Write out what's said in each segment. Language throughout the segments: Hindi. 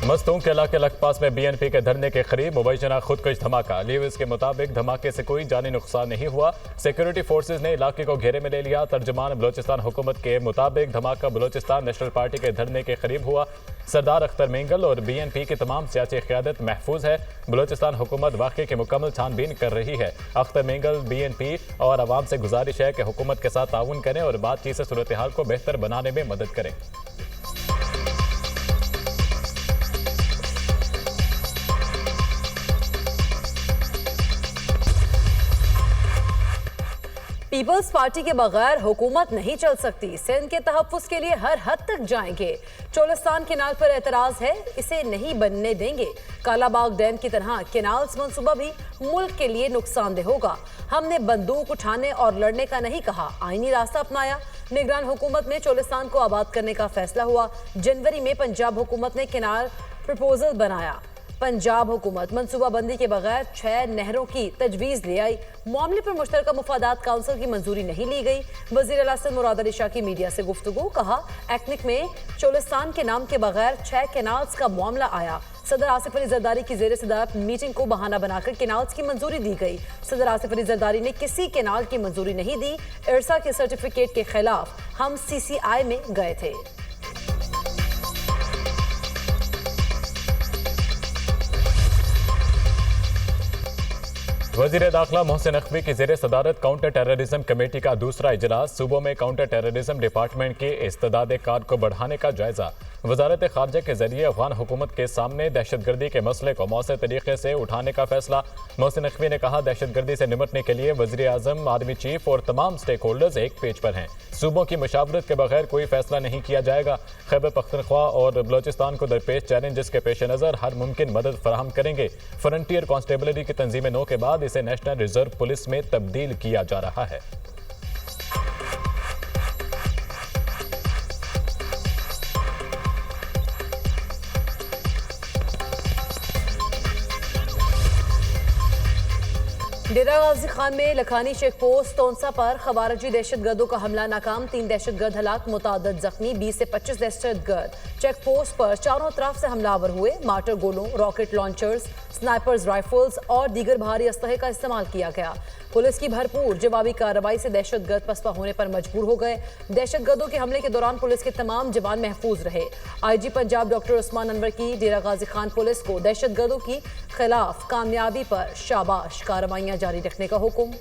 मस्तूं के इलाके लखपास में बीएनपी के धरने के करीब मुबैना खुदकुश धमाका। लीव्स के मुताबिक धमाके से कोई जानी नुकसान नहीं हुआ। सिक्योरिटी फोर्सेज ने इलाके को घेरे में ले लिया। तर्जुमान बलोचिस्तान हुकूमत के मुताबिक धमाका बलोचिस्तान नेशनल पार्टी के धरने के करीब हुआ। सरदार अख्तर मेंगल और बीएनपी की तमाम सियासी क़यादत महफूज है। बलोचिस्तान हुकूमत वाक़े की मुकम्मल छानबीन कर रही है। अख्तर मेंगल बीएनपी और आवाम से गुजारिश है कि हुकूमत के साथ ताउन करें और बातचीत से सूरत हाल को बेहतर बनाने में मदद करें। पीपल्स पार्टी के बगैर हुकूमत नहीं चल सकती। सिंध के तहफ्फुज़ के लिए हर हद तक जाएंगे। चोलिस्तान केनाल पर एतराज है, इसे नहीं बनने देंगे। कालाबाग डैम की तरह केनाल्स मंसूबा भी मुल्क के लिए नुकसानदेह होगा। हमने बंदूक उठाने और लड़ने का नहीं कहा, आईनी रास्ता अपनाया। निगरान हुकूमत में चोलिस्तान को आबाद करने का फैसला हुआ। जनवरी में पंजाब हुकूमत ने केनाल प्रपोजल बनाया। पंजाब हुकूमत मनसूबाबंदी के बगैर 6 नहरों की तजवीज़ ले आई। मामले पर मुश्तरका मुफादात काउंसिल की मंजूरी नहीं ली गई। वज़ीर आला मुराद अली शाह की मीडिया से गुफ्तगू, कहा एक्निक में चोलिस्तान के नाम के बगैर 6 केनाल्स का मामला आया। सदर आसिफ अली जरदारी की जेर सदारत मीटिंग को बहाना बनाकर केनाल्स की मंजूरी दी गई। सदर आसिफ अली जरदारी ने किसी केनाल की मंजूरी नहीं दी। इरसा के सर्टिफिकेट के खिलाफ हम CCI में गए थे। वज़ीर दाखिला मोहसिन नकवी की ज़ेर सदारत काउंटर टेररिज्म कमेटी का दूसरा इजलास। सूबों में काउंटर टेररिज्म डिपार्टमेंट की इस्तेदाद कार को बढ़ाने का जायजा। वजारत खारजा के जरिए अफगान हुकूमत के सामने दहशतगर्दी के मसले को मौसर तरीके से उठाने का फैसला। मोहसिन नकवी ने कहा, दहशतगर्दी से निपटने के लिए वज़ीर आज़म, आर्मी चीफ और तमाम स्टेक होल्डर्स एक पेज पर हैं। सूबों की मशावरत के बगैर कोई फैसला नहीं किया जाएगा। खैबर पख्तूनख्वा और बलोचिस्तान को दरपेश चैलेंजेस के पेश नज़र हर मुमकिन मदद फराहम करेंगे। फ्रंटियर कांस्टेबलरी की तंजीम नौ के बाद इसे नेशनल रिजर्व पुलिस में तब्दील किया जा रहा है। डेरा गाजी खान में लखानी चेक पोस्ट तोनसा पर खवारजी दहशतगर्दों का हमला नाकाम। 3 दहशतगर्द हलाक, मुतादद जख्मी, 20 से 25 दहशतगर्द चेक पोस्ट पर चारों तरफ से हमलावर हुए। मार्टर गोलों, रॉकेट लॉन्चर्स, स्नाइपर्स राइफल्स और दीगर भारी असलहे का इस्तेमाल किया गया। पुलिस की भरपूर जवाबी कार्रवाई से दहशतगर्द पसपा होने पर मजबूर हो गए। दहशतगर्दों के हमले के दौरान पुलिस के तमाम जवान महफूज रहे। IG पंजाब डॉक्टर उस्मान अनवर की डेरा गाजी खान पुलिस को दहशतगर्दों की खिलाफ कामयाबी पर शाबाश, कार्रवाइयां जारी रखने का हुक्म।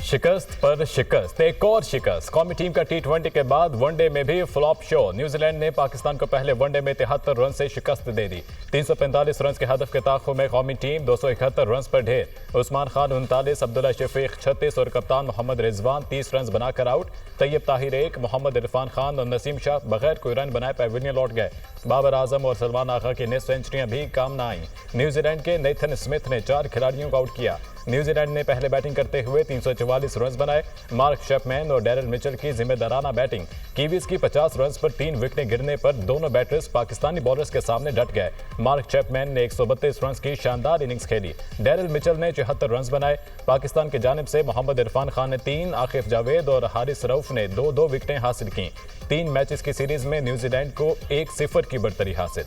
शिकस्त पर शिकस्त, एक और शिकस्त। कौमी टीम का T20 के बाद वनडे में भी फ्लॉप शो। न्यूजीलैंड ने पाकिस्तान को पहले वनडे में 73 रन से शिकस्त दे दी। 345 रन के हदफ के ताक़ुब में कौमी टीम 271 रन पर ढेर। उस्मान खान 39, अब्दुल्ला शफीक 36 और कप्तान मोहम्मद रिजवान 30 रन बनाकर आउट। तैयब ताहिर 1, मोहम्मद इरफान खान और नसीम शाह बगैर कोई रन बनाए पैवेलियन लौट गए। बाबर आजम और सलमान आगा की नेट सेंचुरियां भी काम न आईं। न्यूजीलैंड के नेथन स्मिथ ने 4 खिलाड़ियों को आउट किया। न्यूजीलैंड ने पहले बैटिंग करते हुए 344 रन बनाए। मार्क शेपमैन और डैरल मिचेल की जिम्मेदाराना बैटिंग। कीवीज की 50 रन पर 3 विकेटें गिरने पर दोनों बैटर्स पाकिस्तानी बॉलर्स के सामने डट गए। मार्क शेपमैन ने 132 रन की शानदार इनिंग्स खेली। डैरल मिचेल ने 74 रन बनाए। पाकिस्तान की जानिब से मोहम्मद इरफान खान ने 3, आकिफ जावेद और हारिस रऊफ ने 2-2 विकेटें हासिल की। 3 मैचेस की सीरीज में न्यूजीलैंड को 1-0 की बढ़तरी हासिल।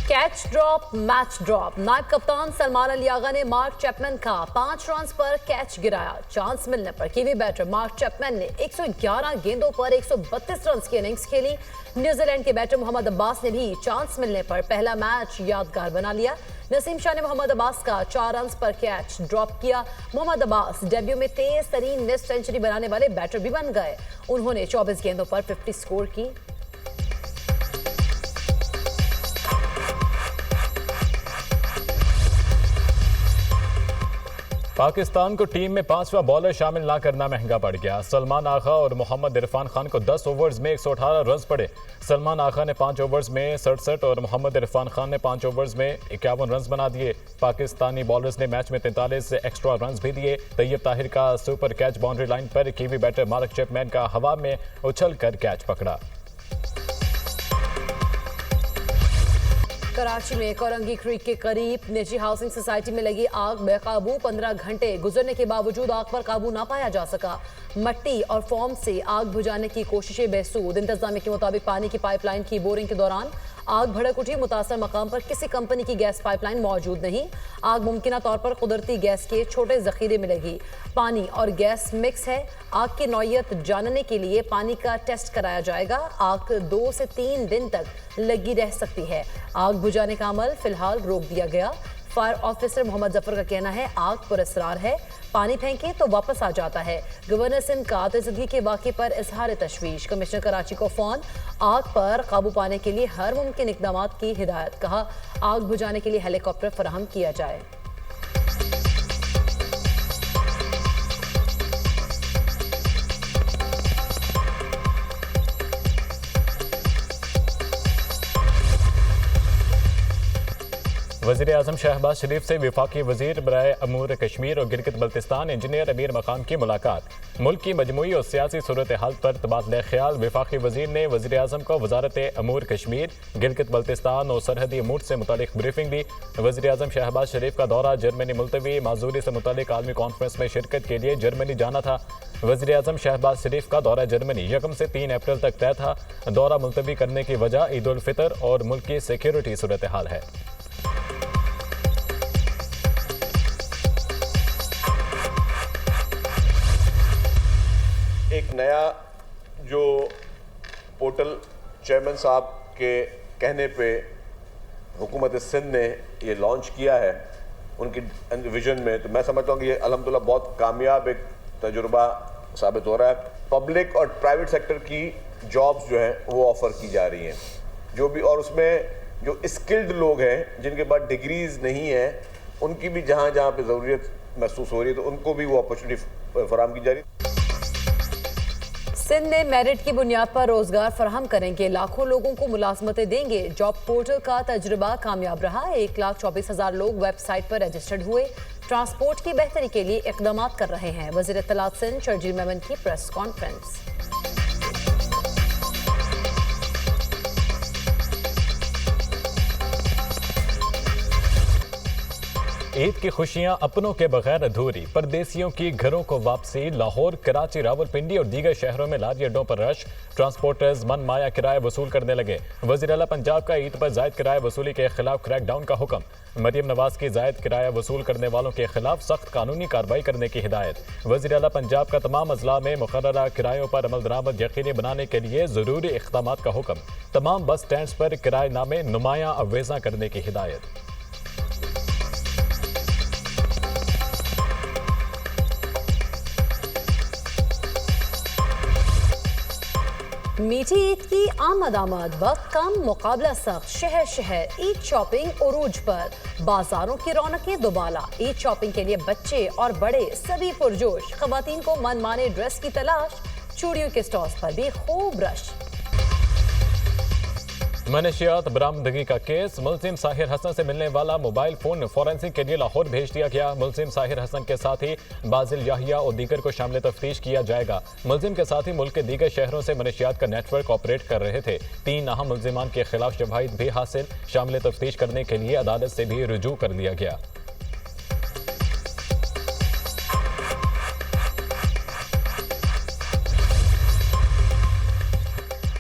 Catch drop, match drop. नायब कप्तान सलमान अली आगा ने मार्क चैपमैन का 5 रन पर कैच गिराया। चांस मिलने पर कीवी बैटर मार्क चैपमैन ने 111 गेंदों पर 132 रन की इनिंग्स खेली। न्यूजीलैंड के बैटर मोहम्मद अब्बास ने भी चांस मिलने पर पहला मैच यादगार बना लिया। नसीम शाह ने मोहम्मद अब्बास का 4 रन पर कैच ड्रॉप किया। मोहम्मद अब्बास डेब्यू में तेज तरीन नेट सेंचुरी बनाने वाले बैटर भी बन गए। उन्होंने 24 गेंदों पर 50 स्कोर की। पाकिस्तान को टीम में 5वां बॉलर शामिल ना करना महंगा पड़ गया। सलमान आगा और मोहम्मद इरफान खान को 10 ओवर्स में 118 रन पड़े। सलमान आगा ने 5 ओवर्स में 67 और मोहम्मद इरफान खान ने 5 ओवर्स में 51 रन बना दिए। पाकिस्तानी बॉलर्स ने मैच में 43 एक्स्ट्रा रन भी दिए। तैयब ताहिर का सुपर कैच बाउंड्री लाइन पर कीवी बैटर मार्क चैपमैन का हवा में उछल कर कैच पकड़ा। कराची में कोरंगी क्रीक के करीब निजी हाउसिंग सोसाइटी में लगी आग बेकाबू, 15 घंटे गुजरने के बावजूद आग पर काबू ना पाया जा सका। मट्टी और फोम से आग बुझाने की कोशिशें बेसूद। इंतजामिया के मुताबिक पानी की पाइपलाइन की बोरिंग के दौरान आग भड़क उठी। मुतासर मकाम पर किसी कंपनी की गैस पाइपलाइन मौजूद नहीं। आग मुमकिन तौर पर कुदरती गैस के छोटे जखीरे में लगी। पानी और गैस मिक्स है। आग की नौयत जानने के लिए पानी का टेस्ट कराया जाएगा। आग 2 से 3 दिन तक लगी रह सकती है। आग बुझाने का अमल फिलहाल रोक दिया गया। फायर ऑफिसर मोहम्मद जफर का कहना है आग पुरअसरार है, पानी फेंके तो वापस आ जाता है। गवर्नर सिंध का आतिशबाजी के वाक़े पर इजहार तशवीश। कमिश्नर कराची को फोन, आग पर काबू पाने के लिए हर मुमकिन इकदाम की हिदायत। कहा आग बुझाने के लिए हेलीकॉप्टर फराहम किया जाए। वज़ीर आज़म शहबाज शरीफ से वफाकी वज़ीर बराए अमूर कश्मीर और गिलगित बल्तिस्तान इंजीनियर अमीर मकाम की मुलाकात। मुल्क की मजमूई और सियासी सूरत हाल पर तबादला ख्याल। वफाकी वज़ीर ने वज़ीर आज़म को वज़ारत अमूर कश्मीर, गिलगित बल्तिस्तान और सरहदी अमूर से मुतालिक ब्रीफिंग दी। वज़ीर आज़म शहबाज शरीफ का दौरा जर्मनी मुलतवी। माजूरी से मुतालिक आलमी कॉन्फ्रेंस में शिरकत के लिए जर्मनी जाना था। वज़ीर आज़म शहबाज शरीफ का दौरा जर्मनी 1 से 3 अप्रैल तक तय था। दौरा मुलतवी करने की वजह ईद उल फितर और मुल्क की सिक्योरिटी सूरत हाल है। एक नया जो पोर्टल चेयरमैन साहब के कहने पे हुकूमत सिंध ने ये लॉन्च किया है उनकी विजन में, तो मैं समझता हूँ कि ये अल्हम्दुलिल्लाह बहुत कामयाब एक तजुर्बा साबित हो रहा है। पब्लिक और प्राइवेट सेक्टर की जॉब्स जो हैं वो ऑफ़र की जा रही हैं, जो भी, और उसमें जो स्किल्ड लोग हैं जिनके पास डिग्रीज नहीं है उनकी भी जहाँ जहाँ पे ज़रूरत महसूस हो रही है तो उनको भी वो अपॉर्चुनिटी फराहम की जा रही है। सिंध में मेरिट की बुनियाद पर रोजगार फराहम करेंगे, लाखों लोगों को मुलाजमतें देंगे। जॉब पोर्टल का तजुर्बा कामयाब रहा। 1,24,000 लोग वेबसाइट पर रजिस्टर्ड हुए। ट्रांसपोर्ट की बेहतरी के लिए इकदाम कर रहे हैं। वज़ीर इत्तलात सिंध शर्जील मेमन की प्रेस कॉन्फ्रेंस। ईद की खुशियां अपनों के बगैर अधूरी। परदेसियों की घरों को वापसी। लाहौर, कराची, रावलपिंडी और दीगर शहरों में लारी अड्डों पर रश। ट्रांसपोर्टर्स मन माया किराया वसूल करने लगे। वज़ीर आला पंजाब का ईद पर जायद किराया वसूली के खिलाफ क्रैकडाउन का हुक्म। मरियम नवाज की जायद किराया वसूल करने वालों के खिलाफ सख्त कानूनी कार्रवाई करने की हिदायत। वज़ीर आला पंजाब का तमाम अजला में मुकर्ररा किरायों पर अमल दरामद यकीनी बनाने के लिए ज़रूरी इक़दामात का हुक्म। तमाम बस स्टैंड्स पर किराएनामे नुमायां अवेज़ा करने की हिदायत। मीठी ईद की आमद वक्त कम, मुकाबला सख्त। शहर शहर ईद शॉपिंग उरूज पर। बाजारों की रौनकें दुबाला। ईद शॉपिंग के लिए बच्चे और बड़े सभी पुरजोश। खवातीन को मनमाने ड्रेस की तलाश। चूड़ियों के स्टॉल्स पर भी खूब रश। मनशियात बरामदगी का केस। मुलजिम साहिर हसन से मिलने वाला मोबाइल फोन फॉरेंसिक के लिए लाहौर भेज दिया गया। मुलजिम साहिर हसन के साथ ही बाजिल याहिया और दीगर को शामिल तफ्तीश किया जाएगा। मुलजिम के साथ ही मुल्क के दीगर शहरों से मनशियात का नेटवर्क ऑपरेट कर रहे थे। 3 अहम मुलजिमान के खिलाफ शवाहिद भी हासिल। शामिल तफ्तीश करने के लिए अदालत से भी रुजू कर लिया गया।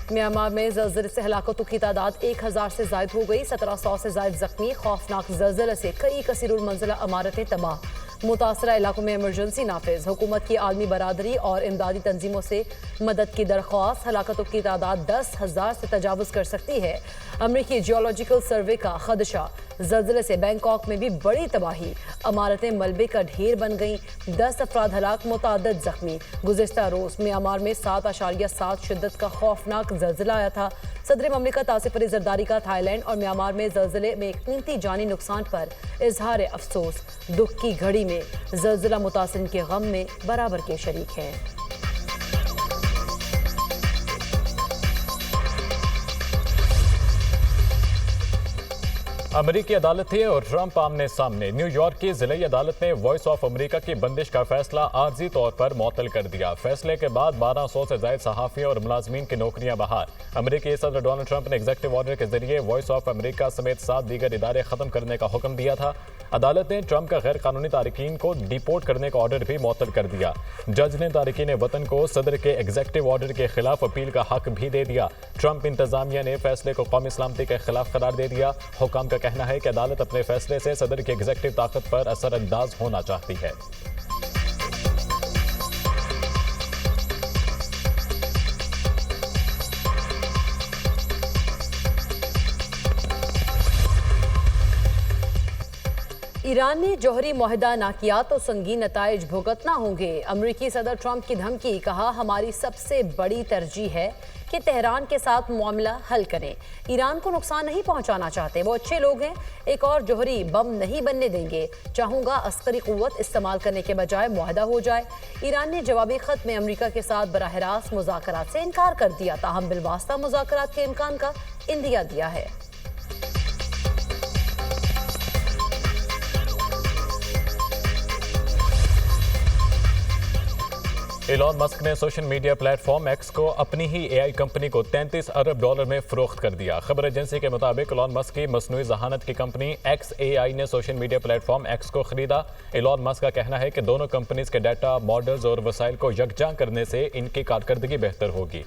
म्यांमार में ज़लज़ले से हलाकतों की तादाद 1000 से ज़ायद हो गई। 1700 से ज़ायद जख्मी। खौफनाक ज़लज़ले से कई कसीरुल मंजिला इमारतें तबाह। मुतासरा इलाकों में इमरजेंसी नाफिज। हुकूमत की आलमी बरादरी और इमदादी तंजीमों से मदद की दरख्वास्त। हलाकतों की तादाद 10,000 से तजावुज़ कर सकती है। अमरीकी जियोलॉजिकल सर्वे का खदशा। ज़लज़ले से बैंकॉक में भी बड़ी तबाही। इमारतें मलबे का ढेर बन गईं। 10 अफराद हलाक, मुताद्दद जख्मी। गुज़िश्ता रोज़ म्यांमार में 7.7 शिद्दत का खौफनाक ज़लज़ला आया था। सदर ममलिकत आसिफ अली जरदारी का थाईलैंड और म्यांमार में ज़लज़ले में कीमती जानी नुकसान पर इजहार अफसोस। दुख की घड़ी में ज़लज़ला मुतासिन के गम में बराबर के शरीक हैं। अमेरिकी अदालतें और ट्रंप आमने सामने। न्यूयॉर्क की जिले अदालत ने वॉइस ऑफ अमेरिका की बंदिश का फैसला आर्जी तौर पर मुअत्तल कर दिया। फैसले के बाद 1200 से ज्यादा सहाफियों और मुलाजमीन की नौकरियां बहाल। अमेरिकी सदर डोनाल्ड ट्रंप ने एग्जीक्यूटिव ऑर्डर के जरिए वॉइस ऑफ अमेरिका समेत 7 दीगर इदारे खत्म करने का हुक्म दिया था। अदालत ने ट्रंप का गैर कानूनी तारकीन को डिपोर्ट करने का ऑर्डर भी मुअत्तल कर दिया। जज ने तारकीन वतन को सदर के एग्जीक्यूटिव ऑर्डर के खिलाफ अपील का हक भी दे दिया। ट्रंप इंतजामिया ने फैसले को कौमी सलामती के खिलाफ करार दे दिया। हुकाम का कहना है कि अदालत अपने फैसले से सदर की एग्जीक्यूटिव ताकत पर असरअंदाज होना चाहती है। ईरान ने जौहरी मुआहदा ना किया तो संगीन नताइज भुगतना होंगे। अमेरिकी सदर ट्रंप की धमकी, कहा हमारी सबसे बड़ी तरजीह है कि तेहरान के साथ मामला हल करें। ईरान को नुकसान नहीं पहुंचाना चाहते, वो अच्छे लोग हैं। एक और जौहरी बम नहीं बनने देंगे। चाहूंगा अस्करी कुव्वत इस्तेमाल करने के बजाय मुआहदा हो जाए। ईरान ने जवाबी खत में अमेरिका के साथ बराह रास्त मुज़ाकरात से इनकार कर दिया, ताहम बिलवास्ता मुज़ाकरात के इम्कान का इंदिया दिया है। एलॉन मस्क ने सोशल मीडिया प्लेटफॉर्म एक्स को अपनी ही एआई कंपनी को $33 अरब में फरोख्त कर दिया। खबर एजेंसी के मुताबिक एलॉन मस्क की मसनूई जहानत की कंपनी XAI ने सोशल मीडिया प्लेटफॉर्म एक्स को खरीदा। एलॉन मस्क का कहना है कि दोनों कंपनीज के डाटा, मॉडल्स और वसाइल को यकजां करने से इनकी कारकर्दगी बेहतर होगी।